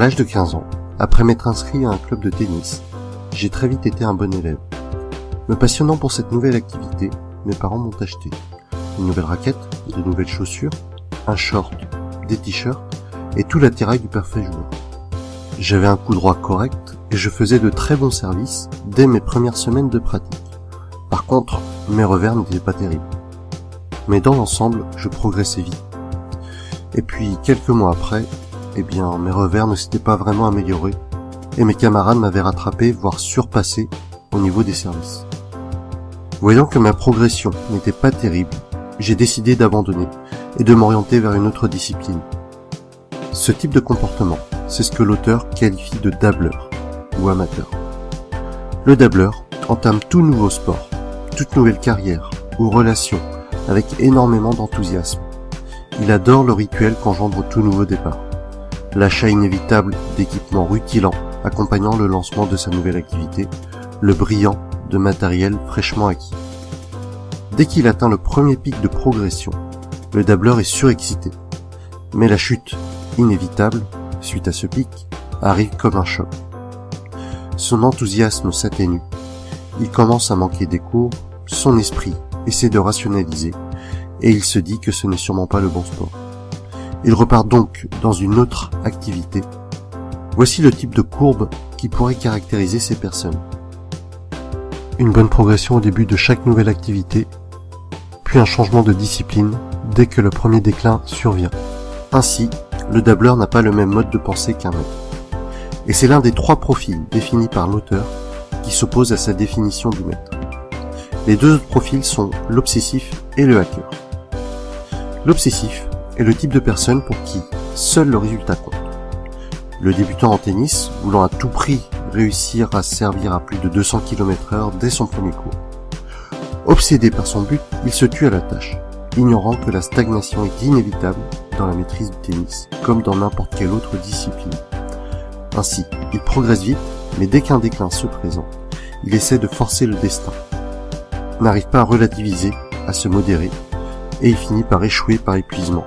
À l'âge de 15 ans, après m'être inscrit à un club de tennis, j'ai très vite été un bon élève. Me passionnant pour cette nouvelle activité, mes parents m'ont acheté une nouvelle raquette, de nouvelles chaussures, un short, des t-shirts et tout l'attirail du parfait joueur. J'avais un coup droit correct et je faisais de très bons services dès mes premières semaines de pratique. Par contre, mes revers n'étaient pas terribles. Mais dans l'ensemble, je progressais vite. Et puis, quelques mois après, mes revers ne s'étaient pas vraiment améliorés et mes camarades m'avaient rattrapé, voire surpassé au niveau des services. Voyant que ma progression n'était pas terrible, j'ai décidé d'abandonner et de m'orienter vers une autre discipline. Ce type de comportement, c'est ce que l'auteur qualifie de dabbleur ou amateur. Le dabbleur entame tout nouveau sport, toute nouvelle carrière ou relation avec énormément d'enthousiasme. Il adore le rituel qu'engendre tout nouveau départ. L'achat inévitable d'équipements rutilants accompagnant le lancement de sa nouvelle activité, le brillant de matériel fraîchement acquis. Dès qu'il atteint le premier pic de progression, le dabbleur est surexcité. Mais la chute, inévitable, suite à ce pic, arrive comme un choc. Son enthousiasme s'atténue. Il commence à manquer des cours, son esprit essaie de rationaliser, et il se dit que ce n'est sûrement pas le bon sport. Il repart donc dans une autre activité. Voici le type de courbe qui pourrait caractériser ces personnes. Une bonne progression au début de chaque nouvelle activité, puis un changement de discipline dès que le premier déclin survient. Ainsi, le dabbleur n'a pas le même mode de pensée qu'un maître. Et c'est l'un des 3 profils définis par l'auteur qui s'oppose à sa définition du maître. Les 2 autres profils sont l'obsessif et le hacker. L'obsessif est le type de personne pour qui seul le résultat compte. Le débutant en tennis, voulant à tout prix réussir à servir à plus de 200 km/h dès son premier cours. Obsédé par son but, il se tue à la tâche, ignorant que la stagnation est inévitable dans la maîtrise du tennis, comme dans n'importe quelle autre discipline. Ainsi, il progresse vite, mais dès qu'un déclin se présente, il essaie de forcer le destin, n'arrive pas à relativiser, à se modérer, et il finit par échouer par épuisement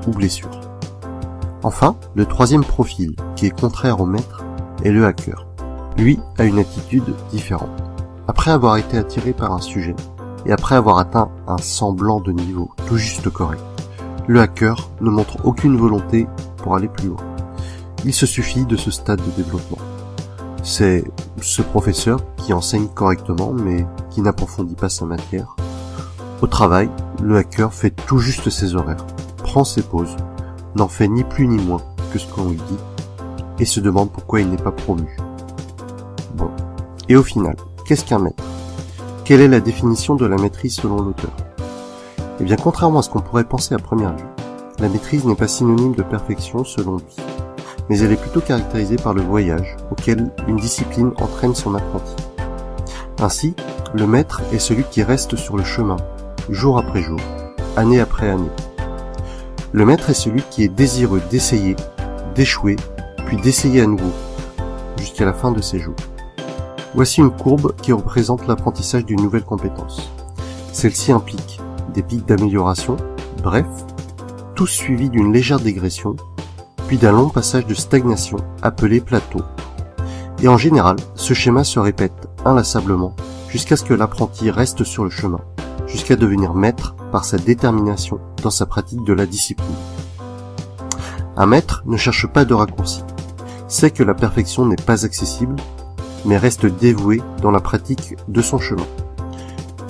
ou blessure. Enfin, le 3e profil, qui est contraire au maître, est le hacker. Lui a une attitude différente. Après avoir été attiré par un sujet, et après avoir atteint un semblant de niveau tout juste correct, le hacker ne montre aucune volonté pour aller plus loin. Il se suffit de ce stade de développement. C'est ce professeur qui enseigne correctement, mais qui n'approfondit pas sa matière. Au travail, le hacker fait tout juste ses horaires, prend ses pauses, n'en fait ni plus ni moins que ce qu'on lui dit, et se demande pourquoi il n'est pas promu. Bon. Et au final, qu'est-ce qu'un maître? Quelle est la définition de la maîtrise selon l'auteur? Eh bien, contrairement à ce qu'on pourrait penser à première vue, la maîtrise n'est pas synonyme de perfection selon lui, mais elle est plutôt caractérisée par le voyage auquel une discipline entraîne son apprenti. Ainsi, le maître est celui qui reste sur le chemin, jour après jour, année après année. Le maître est celui qui est désireux d'essayer, d'échouer, puis d'essayer à nouveau, jusqu'à la fin de ses jours. Voici une courbe qui représente l'apprentissage d'une nouvelle compétence. Celle-ci implique des pics d'amélioration, bref, tous suivis d'une légère dégression, puis d'un long passage de stagnation appelé plateau. Et en général, ce schéma se répète inlassablement jusqu'à ce que l'apprenti reste sur le chemin, jusqu'à devenir maître par sa détermination dans sa pratique de la discipline. Un maître ne cherche pas de raccourci, sait que la perfection n'est pas accessible, mais reste dévoué dans la pratique de son chemin.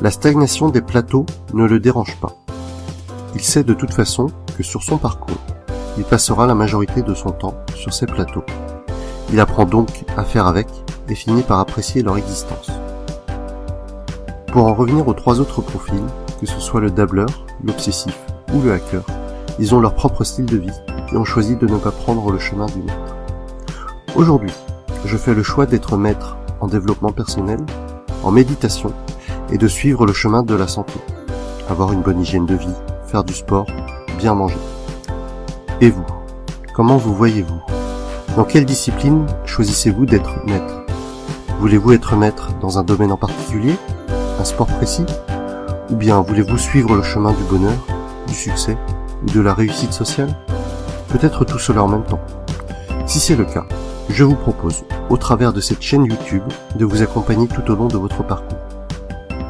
La stagnation des plateaux ne le dérange pas. Il sait de toute façon que sur son parcours, il passera la majorité de son temps sur ces plateaux. Il apprend donc à faire avec et finit par apprécier leur existence. Pour en revenir aux 3 autres profils, que ce soit le dabbleur, l'obsessif ou le hacker, ils ont leur propre style de vie et ont choisi de ne pas prendre le chemin du maître. Aujourd'hui, je fais le choix d'être maître en développement personnel, en méditation et de suivre le chemin de la santé. Avoir une bonne hygiène de vie, faire du sport, bien manger. Et vous, comment vous voyez-vous? Dans quelle discipline choisissez-vous d'être maître? Voulez-vous être maître dans un domaine en particulier, un sport précis? Ou bien voulez-vous suivre le chemin du bonheur, du succès ou de la réussite sociale? Peut-être tout cela en même temps. Si c'est le cas, je vous propose, au travers de cette chaîne YouTube, de vous accompagner tout au long de votre parcours.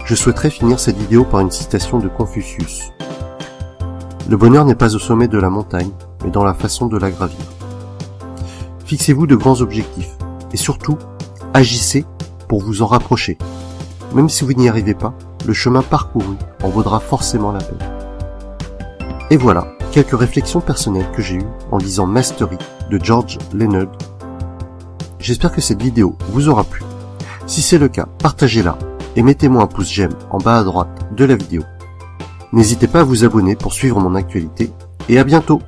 Je souhaiterais finir cette vidéo par une citation de Confucius. Le bonheur n'est pas au sommet de la montagne, mais dans la façon de la gravir. Fixez-vous de grands objectifs, et surtout, agissez pour vous en rapprocher. Même si vous n'y arrivez pas, le chemin parcouru en vaudra forcément la peine. Et voilà, quelques réflexions personnelles que j'ai eues en lisant Mastery de George Leonard. J'espère que cette vidéo vous aura plu. Si c'est le cas, partagez-la et mettez-moi un pouce j'aime en bas à droite de la vidéo. N'hésitez pas à vous abonner pour suivre mon actualité et à bientôt!